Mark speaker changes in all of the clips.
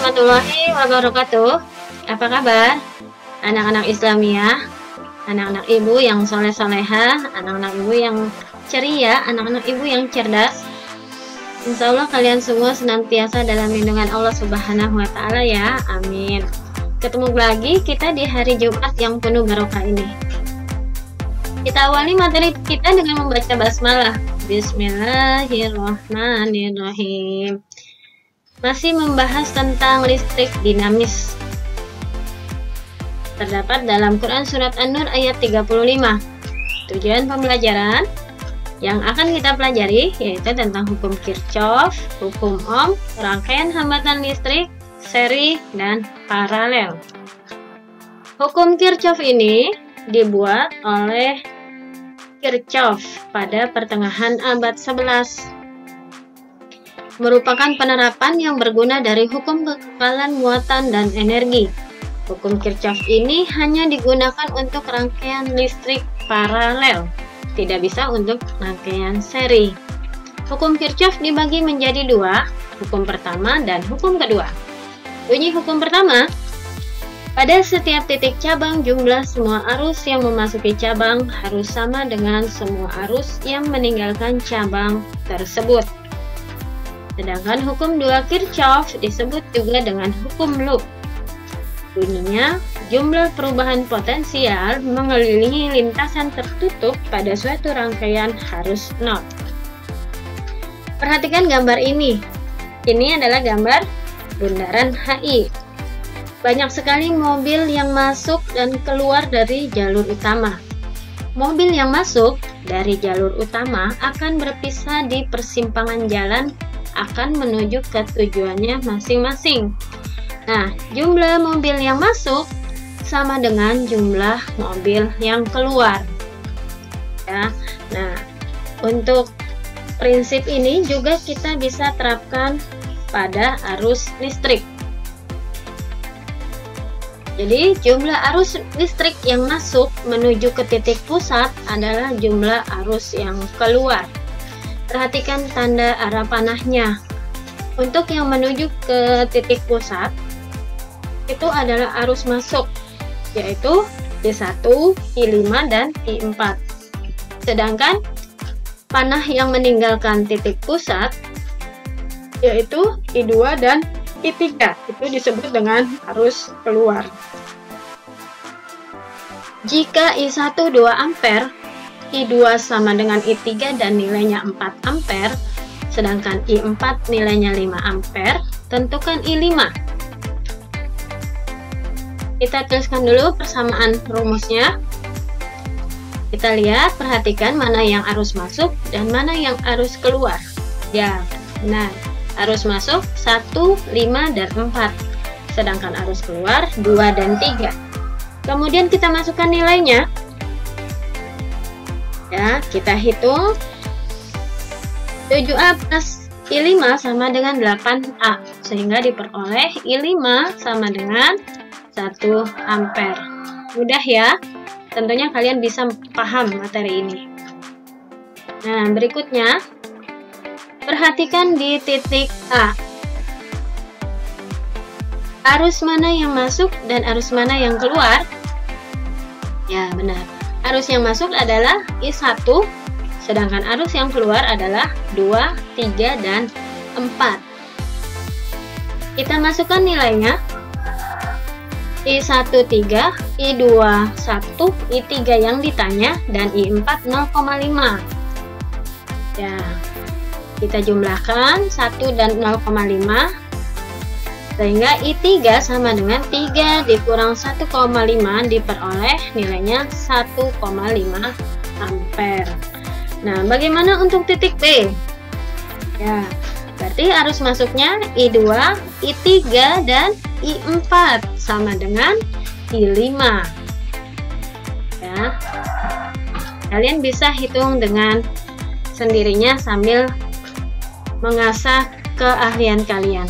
Speaker 1: warahmatullahi wabarakatuh. Apa kabar anak-anak Islamiyah, anak-anak ibu yang soleh-soleha, anak-anak ibu yang ceria, anak-anak ibu yang cerdas? Insya Allah kalian semua senantiasa dalam lindungan Allah Subhanahu wa Ta'ala ya, amin. Ketemu lagi kita di hari Jumat yang penuh barokah ini. Kita awali materi kita dengan membaca basmalah. Bismillahirrahmanirrahim. Masih membahas tentang listrik dinamis. Terdapat dalam Quran Surat An-Nur ayat 35. Tujuan pembelajaran yang akan kita pelajari yaitu tentang hukum Kirchhoff, hukum Ohm, rangkaian hambatan listrik, seri, dan paralel. Hukum Kirchhoff ini dibuat oleh Kirchhoff pada pertengahan abad 11. Merupakan penerapan yang berguna dari hukum kekekalan muatan dan energi. Hukum Kirchhoff ini hanya digunakan untuk rangkaian listrik paralel, tidak bisa untuk rangkaian seri. Hukum Kirchhoff dibagi menjadi dua, hukum pertama dan hukum kedua. Bunyi hukum pertama, pada setiap titik cabang jumlah semua arus yang memasuki cabang harus sama dengan semua arus yang meninggalkan cabang tersebut. Sedangkan hukum dua Kirchhoff disebut juga dengan hukum loop. Bunyinya, jumlah perubahan potensial mengelilingi lintasan tertutup pada suatu rangkaian harus 0. Perhatikan gambar ini. Ini adalah gambar bundaran HI. Banyak sekali mobil yang masuk dan keluar dari jalur utama. Mobil yang masuk dari jalur utama akan berpisah di persimpangan jalan akan menuju ke tujuannya masing-masing. Nah, jumlah mobil yang masuk sama dengan jumlah mobil yang keluar. Ya. Nah, untuk prinsip ini juga kita bisa terapkan pada arus listrik. Jadi, jumlah arus listrik yang masuk menuju ke titik pusat adalah jumlah arus yang keluar. Perhatikan tanda arah panahnya. Untuk yang menuju ke titik pusat, itu adalah arus masuk, yaitu I1, I5, dan I4. Sedangkan panah yang meninggalkan titik pusat, yaitu I2 dan I3. Itu disebut dengan arus keluar. Jika I1 2 ampere, I2 sama dengan I3 dan nilainya 4 ampere, sedangkan I4 nilainya 5 ampere, tentukan I5. Kita tuliskan dulu persamaan rumusnya. Kita lihat, perhatikan mana yang arus masuk dan mana yang arus keluar. Ya, benar. Arus masuk 1, 5, dan 4. Sedangkan arus keluar 2 dan 3. Kemudian kita masukkan nilainya. Ya, kita hitung 7A plus I5 sama dengan 8A, sehingga diperoleh I5 sama dengan 1 ampere. Mudah ya, tentunya kalian bisa paham materi ini. Nah, berikutnya, perhatikan di titik A. Arus mana yang masuk dan arus mana yang keluar? Ya, benar. Arus yang masuk adalah I1, sedangkan arus yang keluar adalah 2, 3, dan 4. Kita masukkan nilainya. I1 3, I2 1, I3 yang ditanya, dan I4 0,5. Ya, kita jumlahkan 1 dan 0,5. Sehingga I3 sama dengan 3 dikurang 1,5 diperoleh nilainya 1,5 ampere. Nah, bagaimana untuk titik B? Ya, berarti arus masuknya I2, I3, dan I4 sama dengan I5. Ya, kalian bisa hitung dengan sendirinya sambil mengasah keahlian kalian.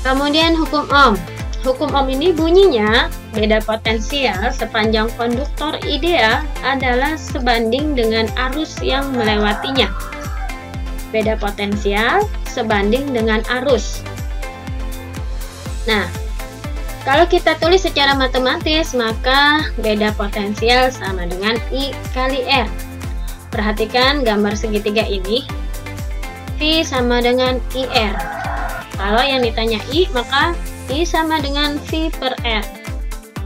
Speaker 1: Kemudian hukum Ohm. Hukum Ohm ini bunyinya, beda potensial sepanjang konduktor ideal adalah sebanding dengan arus yang melewatinya. Beda potensial sebanding dengan arus. Nah, kalau kita tulis secara matematis, maka beda potensial sama dengan I kali R. Perhatikan gambar segitiga ini, V sama dengan IR. Kalau yang ditanya I, maka I sama dengan V per R.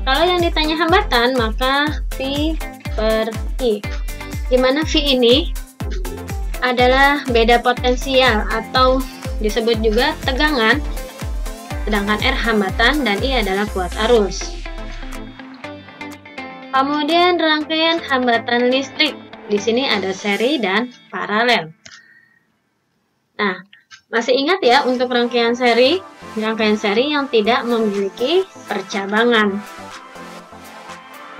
Speaker 1: Kalau yang ditanya hambatan, maka V per I. Dimana V ini adalah beda potensial atau disebut juga tegangan, sedangkan R hambatan dan I adalah kuat arus. Kemudian rangkaian hambatan listrik. Di sini ada seri dan paralel. Nah, masih ingat ya untuk rangkaian seri yang tidak memiliki percabangan.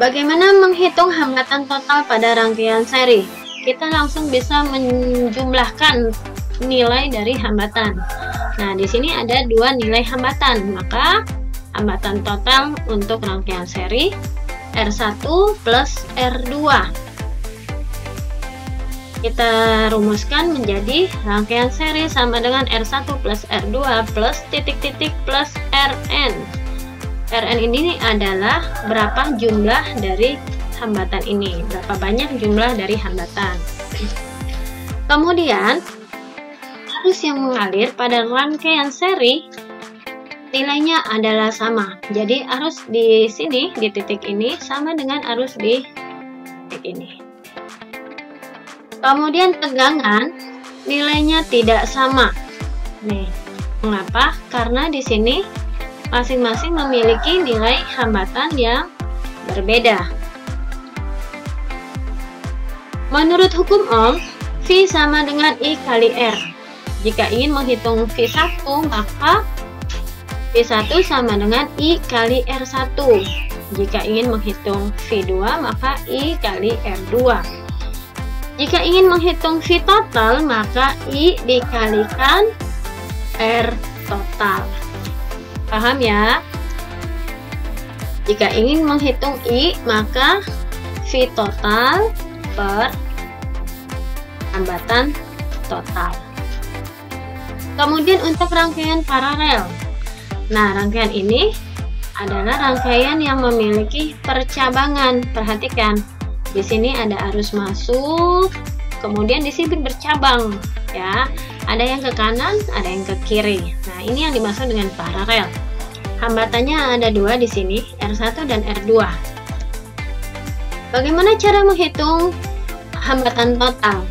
Speaker 1: Bagaimana menghitung hambatan total pada rangkaian seri? Kita langsung bisa menjumlahkan nilai dari hambatan. Nah, di sini ada dua nilai hambatan, maka hambatan total untuk rangkaian seri R1 plus R2. Kita rumuskan menjadi rangkaian seri sama dengan R1 plus R2 plus titik-titik plus Rn. Rn ini adalah berapa jumlah dari hambatan ini, berapa banyak jumlah dari hambatan. Kemudian arus yang mengalir pada rangkaian seri nilainya adalah sama. Jadi arus di sini di titik ini sama dengan arus di titik ini. Kemudian tegangan nilainya tidak sama. Nih, mengapa? Karena di sini masing-masing memiliki nilai hambatan yang berbeda. Menurut hukum Ohm, V sama dengan I kali R. Jika ingin menghitung V1, maka V1 sama dengan I kali R1. Jika ingin menghitung V2, maka I kali R2. Jika ingin menghitung V total, maka I dikalikan R total. Paham ya? Jika ingin menghitung I, maka V total per hambatan total. Kemudian untuk rangkaian paralel. Nah, rangkaian ini adalah rangkaian yang memiliki percabangan. Perhatikan. Di sini ada arus masuk, kemudian di sini bercabang, ya. Ada yang ke kanan, ada yang ke kiri. Nah, ini yang dimaksud dengan paralel. Hambatannya ada dua di sini, R1 dan R2. Bagaimana cara menghitung hambatan total?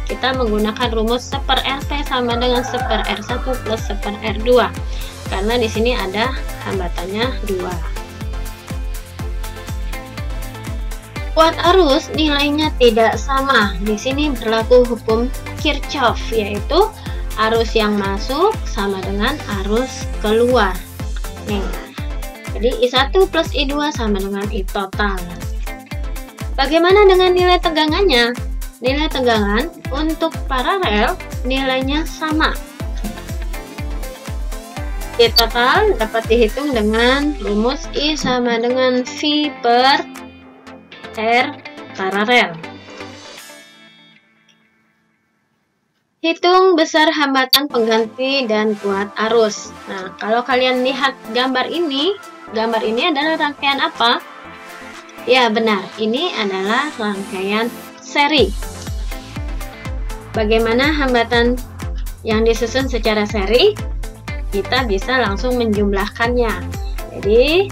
Speaker 1: Kita menggunakan rumus 1/RT sama dengan 1/R1 plus 1/R2. Karena di sini ada hambatannya 2. Kuat arus nilainya tidak sama. Di sini berlaku hukum Kirchhoff, yaitu arus yang masuk sama dengan arus keluar. Nih, jadi I1 plus I2 sama dengan I total. Bagaimana dengan nilai tegangannya? Nilai tegangan untuk paralel nilainya sama. I total dapat dihitung dengan rumus I sama dengan V per R paralel. Hitung besar hambatan pengganti dan kuat arus. Nah, kalau kalian lihat gambar ini adalah rangkaian apa? Ya, benar. Ini adalah rangkaian seri. Bagaimana hambatan yang disusun secara seri? Kita bisa langsung menjumlahkannya. Jadi,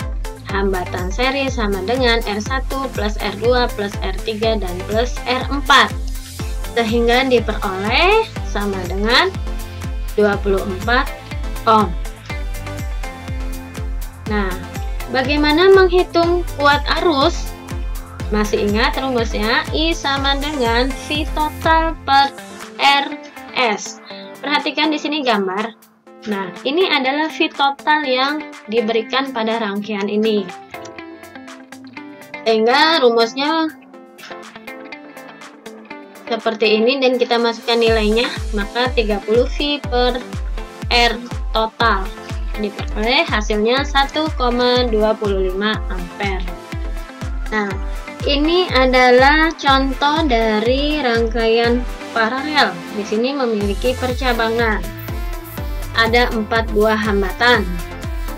Speaker 1: hambatan seri sama dengan R1 plus R2 plus R3 dan plus R4. Sehingga diperoleh sama dengan 24 ohm. Nah, bagaimana menghitung kuat arus? Masih ingat rumusnya? I sama dengan V total per RS. Perhatikan di sini gambar. Nah, ini adalah V total yang diberikan pada rangkaian ini. Sehingga rumusnya seperti ini dan kita masukkan nilainya, maka 30 V per R total. Diperoleh hasilnya 1,25 ampere. Nah, ini adalah contoh dari rangkaian paralel. Di sini memiliki percabangan. Ada 4 buah hambatan.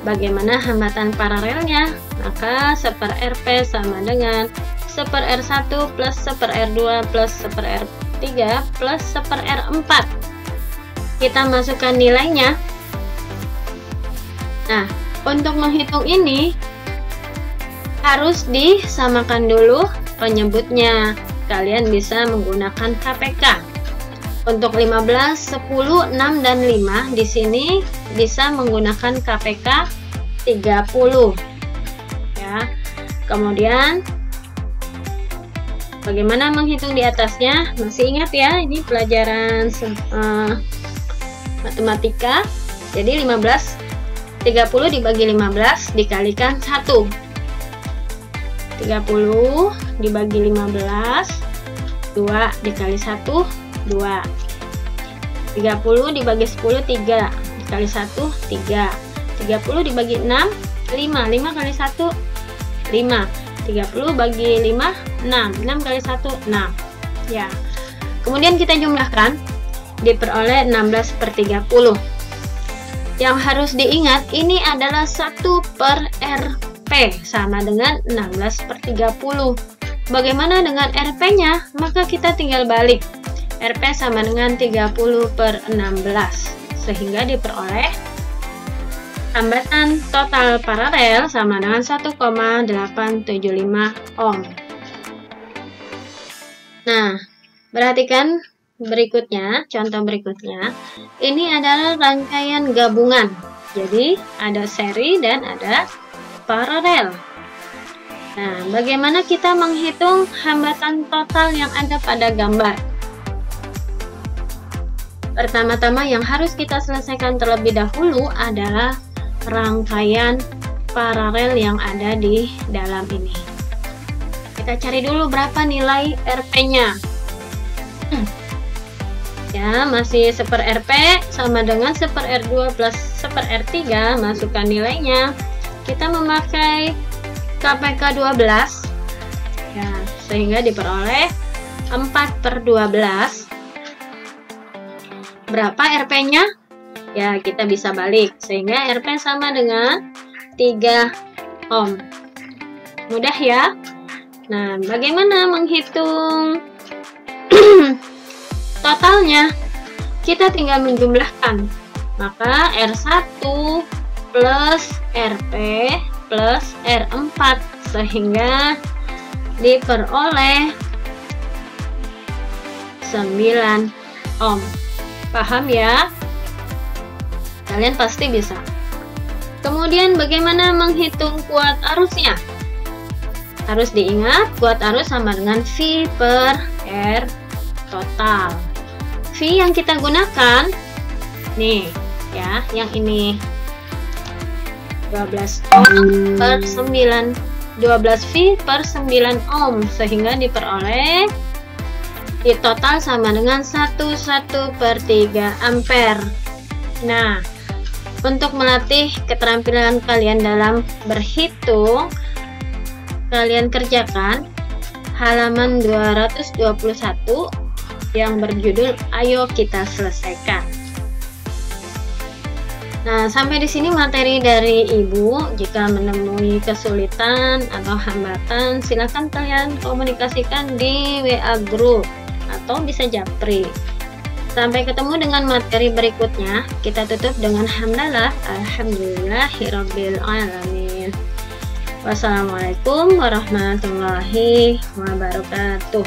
Speaker 1: Bagaimana hambatan paralelnya? Maka 1/RP sama dengan 1/R1 plus 1/R2 plus 1/R3 plus 1/R4. Kita masukkan nilainya. Nah, untuk menghitung ini harus disamakan dulu penyebutnya. Kalian bisa menggunakan KPK. Untuk 15, 10, 6, dan 5 di sini bisa menggunakan KPK 30. Ya. Kemudian bagaimana menghitung di atasnya? Masih ingat ya, ini pelajaran matematika. Jadi 30 dibagi 15 dikalikan 1. 30 dibagi 15, 2 dikali 1, 2. 30 dibagi 10, 3 dikali 1, 3. 30 dibagi 6, 5. 5 kali 1, 5. 30 bagi 5, 6. 6 kali 1, 6. Ya. Kemudian kita jumlahkan, diperoleh 16/30. Yang harus diingat, ini adalah 1/RP sama dengan 16/30. Bagaimana dengan RP-nya? Maka kita tinggal balik. RP sama dengan 30/16, sehingga diperoleh hambatan total paralel sama dengan 1,875 ohm. Nah, perhatikan berikutnya, contoh berikutnya. Ini adalah rangkaian gabungan. Jadi, ada seri dan ada paralel. Nah, bagaimana kita menghitung hambatan total yang ada pada gambar? Pertama-tama yang harus kita selesaikan terlebih dahulu adalah rangkaian paralel yang ada di dalam ini. Kita cari dulu berapa nilai RP-nya. Ya, masih 1/RP sama dengan 1/R2 plus 1/R3, masukkan nilainya. Kita memakai KPK 12. Ya, sehingga diperoleh 4/12. Berapa RP-nya? Ya, kita bisa balik. Sehingga RP sama dengan 3 ohm. Mudah ya? Nah, bagaimana menghitung totalnya? Kita tinggal menjumlahkan. Maka R1 plus RP plus R4. Sehingga diperoleh 9 ohm. Paham ya? Kalian pasti bisa. Kemudian bagaimana menghitung kuat arusnya? Harus diingat, kuat arus sama dengan V per R total. V yang kita gunakan, nih ya, yang ini 12 ohm per 9, 12 V per 9 ohm, sehingga diperoleh di total sama dengan 1/3 ampere. Nah, untuk melatih keterampilan kalian dalam berhitung, kalian kerjakan halaman 221 yang berjudul Ayo Kita Selesaikan. Nah, sampai di sini materi dari Ibu. Jika menemui kesulitan atau hambatan, silakan kalian komunikasikan di WA group atau bisa japri. Sampai ketemu dengan materi berikutnya. Kita tutup dengan hamdalah, alhamdulillahirabbil alamin. Wassalamualaikum warahmatullahi wabarakatuh.